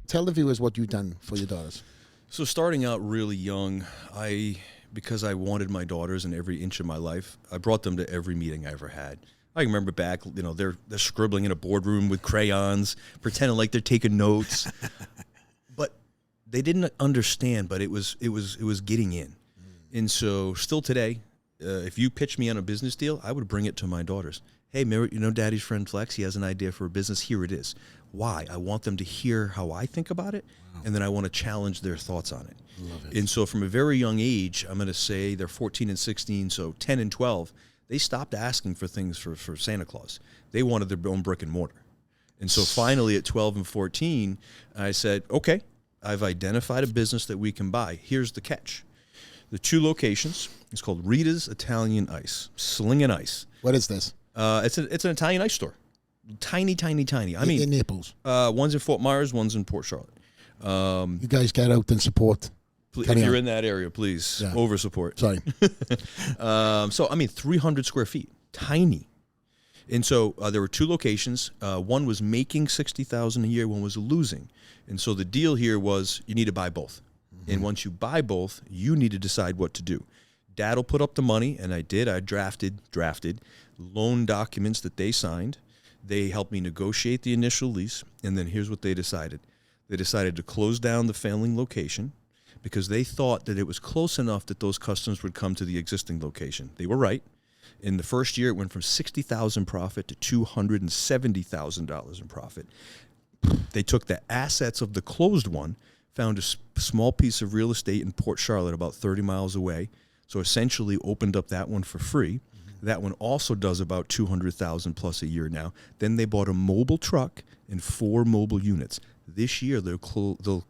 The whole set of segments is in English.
Tell the viewers what you've done for your daughters. So starting out really young, because I wanted my daughters in every inch of my life, I brought them to every meeting I ever had. I remember back, they're scribbling in a boardroom with crayons, pretending like they're taking notes. But they didn't understand, but it was getting in. And so still today, if you pitch me on a business deal, I would bring it to my daughters. Hey, Daddy's friend Flex, he has an idea for a business. Here it is. Why? I want them to hear how I think about it, and then I want to challenge their thoughts on it. Love it. And so from a very young age, I'm going to say they're 14 and 16, so 10 and 12, they stopped asking for things for Santa Claus. They wanted their own brick and mortar. And so finally at 12 and 14, I said, okay, I've identified a business that we can buy. Here's the catch. The 2 locations, it's called Rita's Italian Ice, Slingin' Ice. What is this? It's an Italian ice store. Tiny, tiny, tiny. I mean, in Naples. One's in Fort Myers, one's in Port Charlotte. You guys get out and support. If you're in that area, please over support. Sorry. So, 300 square feet, tiny. And so there were 2 locations. One was making $60,000 a year, one was losing. And so the deal here was you need to buy both. Mm-hmm. And once you buy both, you need to decide what to do. Dad will put up the money, and I did. I drafted loan documents that they signed. They helped me negotiate the initial lease, and then here's what they decided. They decided to close down the failing location because they thought that it was close enough that those customers would come to the existing location. They were right. In the first year, it went from $60,000 profit to $270,000 in profit. They took the assets of the closed one, found a small piece of real estate in Port Charlotte about 30 miles away, so essentially opened up that one for free. Mm-hmm. That one also does about $200,000 plus a year now. Then they bought a mobile truck and 4 mobile units. This year, they'll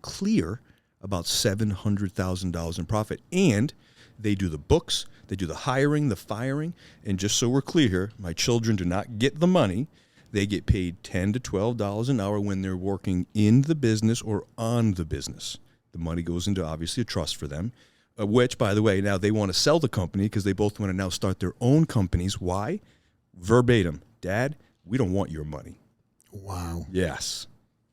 clear about $700,000 in profit. And they do the books, they do the hiring, the firing. And just so we're clear here, my children do not get the money. They get paid $10 to $12 an hour when they're working in the business or on the business. The money goes into, obviously, a trust for them, which, by the way, now they want to sell the company because they both want to now start their own companies. Why? Verbatim, Dad, we don't want your money. Wow. Yes.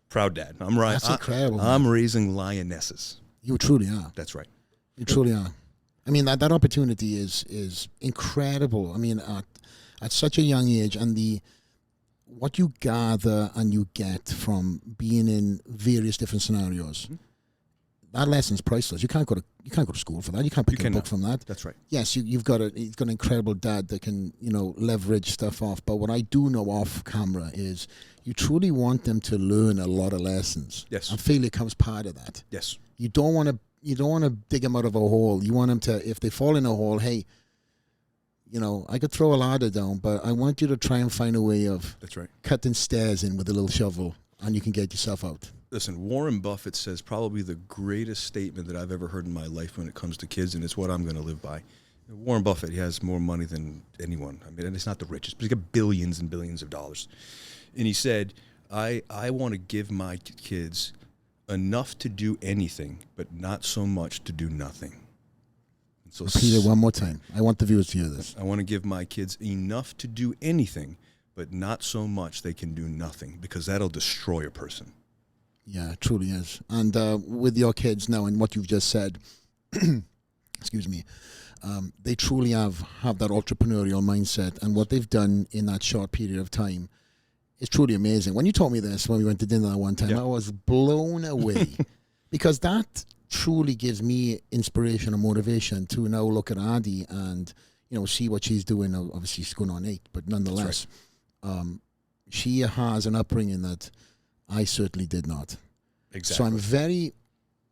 Proud dad. I'm right. That's incredible. I'm raising lionesses. You truly are. That's right. You truly are. I mean, that opportunity is incredible. I mean, at such a young age, and what you gather and you get from being in various different scenarios, that lesson's priceless. You can't go to school for that. You can't pick a book from that. That's right. Yes, you've got an incredible dad that can leverage stuff off. But what I do know off camera is you truly want them to learn a lot of lessons. Yes. And failure comes part of that. Yes. You don't want to dig them out of a hole. You want them to, if they fall in a hole, hey, I could throw a ladder down, but I want you to try and find a way of cutting stairs in with a little shovel, and you can get yourself out. Listen, Warren Buffett says probably the greatest statement that I've ever heard in my life when it comes to kids, and it's what I'm going to live by. Warren Buffett, he has more money than anyone. I mean, and it's not the richest, but he's got billions and billions of dollars. And he said, I want to give my kids enough to do anything, but not so much to do nothing. And so repeat it one more time. I want the viewers to hear this. I want to give my kids enough to do anything, but not so much they can do nothing, because that'll destroy a person. Yeah, it truly is. And with your kids now and what you've just said, excuse me, they truly have that entrepreneurial mindset, and what they've done in that short period of time is truly amazing. When you told me this, when we went to dinner that one time, I was blown away because that truly gives me inspiration and motivation to now look at Addie and, see what she's doing. Obviously, she's going on 8, but nonetheless, she has an upbringing that I certainly did not. Exactly. So I'm very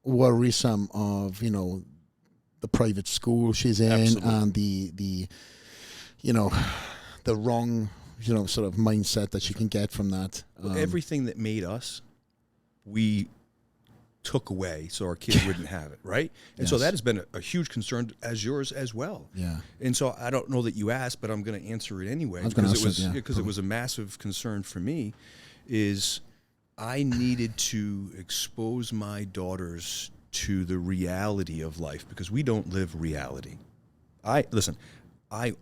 worrisome of, the private school she's in. Absolutely. And the wrong, sort of mindset that she can get from that. Everything that made us, we took away so our kids wouldn't have it, right? And so that has been a huge concern as yours as well. Yeah. And so I don't know that you asked, but I'm going to answer it anyway because it was a massive concern for me. Is I needed to expose my daughters to the reality of life, because we don't live reality. I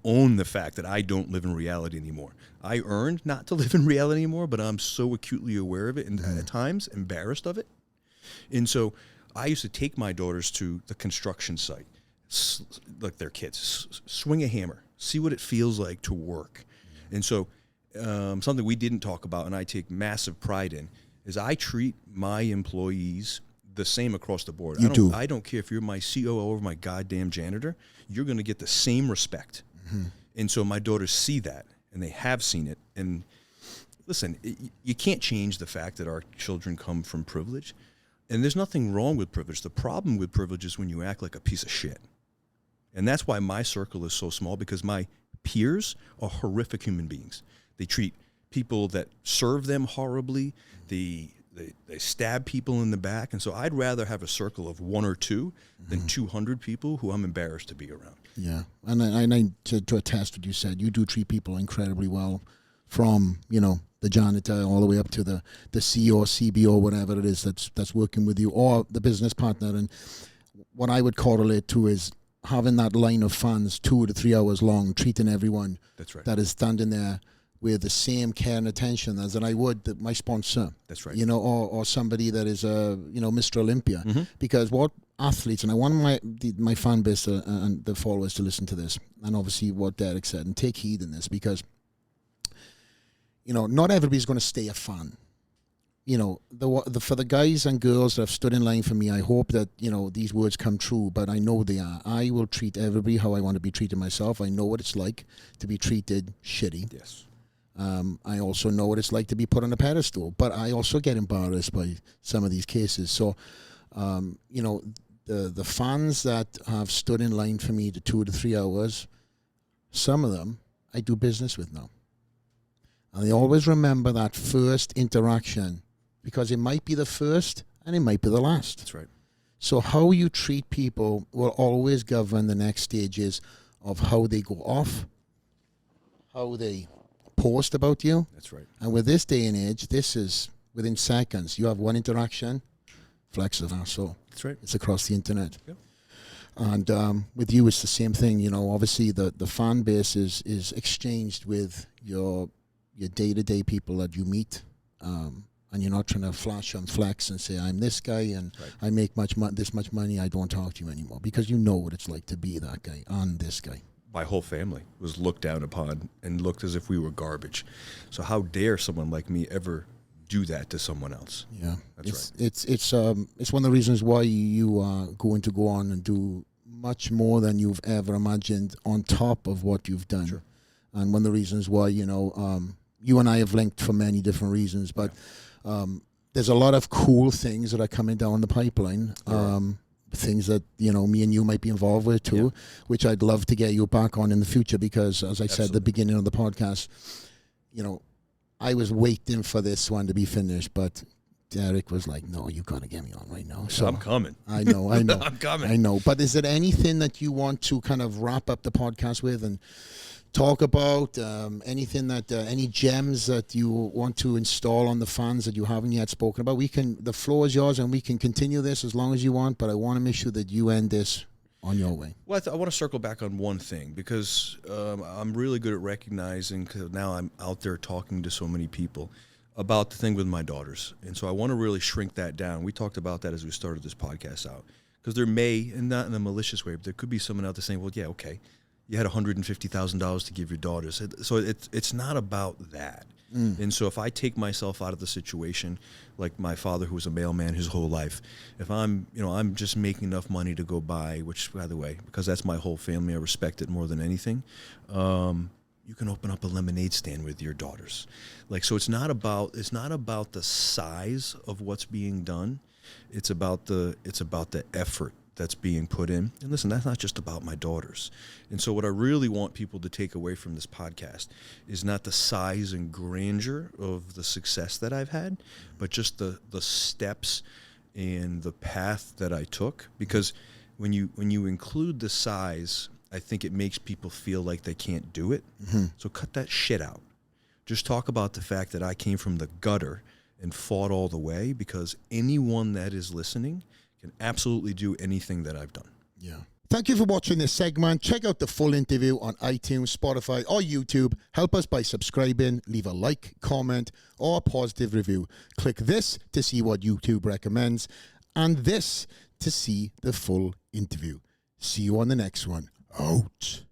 own the fact that I don't live in reality anymore. I earned not to live in reality anymore, but I'm so acutely aware of it and at times embarrassed of it. And so I used to take my daughters to the construction site, like their kids, swing a hammer, see what it feels like to work. And so something we didn't talk about and I take massive pride in is I treat my employees the same across the board. I don't care if you're my COO or my goddamn janitor, you're going to get the same respect. And so my daughters see that, and they have seen it. And listen, you can't change the fact that our children come from privilege. And there's nothing wrong with privilege. The problem with privilege is when you act like a piece of shit. And that's why my circle is so small, because my peers are horrific human beings. They treat people that serve them horribly. They stab people in the back. And so I'd rather have a circle of 1 or 2 than 200 people who I'm embarrassed to be around. Yeah. And I to attest what you said, you do treat people incredibly well, from, the janitor all the way up to the CEO or CBO, whatever it is that's working with you, or the business partner. And what I would correlate to is having that line of fans 2 to 3 hours long, treating everyone That's right. that is standing there with the same care and attention as I would my sponsor. That's right. Or somebody that is Mr. Olympia. Because what athletes, and I want my fan base and the followers to listen to this, and obviously what Derek said, and take heed in this, because not everybody's going to stay a fan. For the guys and girls that have stood in line for me, I hope that, these words come true, but I know they are. I will treat everybody how I want to be treated myself. I know what it's like to be treated shitty. Yes. I also know what it's like to be put on a pedestal, but I also get embarrassed by some of these cases. So, the fans that have stood in line for me to 2 to 3 hours, some of them I do business with now. And they always remember that first interaction, because it might be the first and it might be the last. That's right. So how you treat people will always govern the next stages of how they go off, how they post about you. That's right. And with this day and age, this is within seconds. You have one interaction, flex of asshole. That's right. It's across the internet. Yep. And with you, it's the same thing. Obviously the fan base is exchanged with your day-to-day people that you meet, and you're not trying to flash and flex and say, I'm this guy and Right. I make this much money, I don't talk to you anymore, because you know what it's like to be that guy and this guy. My whole family was looked down upon and looked as if we were garbage. So how dare someone like me ever do that to someone else? Yeah, That's right. It's one of the reasons why you are going to go on and do much more than you've ever imagined on top of what you've done. Sure. And one of the reasons why, you and I have linked for many different reasons, but there's a lot of cool things that are coming down the pipeline. Things that, me and you might be involved with too, which I'd love to get you back on in the future, because as I said at the beginning of the podcast, I was waiting for this one to be finished, but Derek was like, no, you got to get me on right now. So I'm coming. I know. I'm coming. I know. But is there anything that you want to kind of wrap up the podcast with and talk about? Anything that, any gems that you want to install on the fans that you haven't yet spoken about? The floor is yours, and we can continue this as long as you want, but I want to make sure that you end this on your way. Well, I want to circle back on one thing, because I'm really good at recognizing, because now I'm out there talking to so many people about the thing with my daughters. And so I want to really shrink that down. We talked about that as we started this podcast out, because there may, and not in a malicious way, but there could be someone out there saying, well, yeah, okay, you had $150,000 to give your daughters. So it's not about that. And so if I take myself out of the situation, like my father, who was a mailman his whole life, if I'm just making enough money to go by, which, by the way, because that's my whole family, I respect it more than anything, you can open up a lemonade stand with your daughters. So it's not about the size of what's being done. It's about the effort that's being put in. And listen, that's not just about my daughters. And so what I really want people to take away from this podcast is not the size and grandeur of the success that I've had, but just the steps and the path that I took. Because when you include the size, I think it makes people feel like they can't do it. So cut that shit out. Just talk about the fact that I came from the gutter and fought all the way, because anyone that is listening can absolutely do anything that I've done. Yeah. Thank you for watching this segment. Check out the full interview on iTunes, Spotify, or YouTube. Help us by subscribing, leave a like, comment, or a positive review. Click this to see what YouTube recommends. and this to see the full interview. See you on the next one. Out.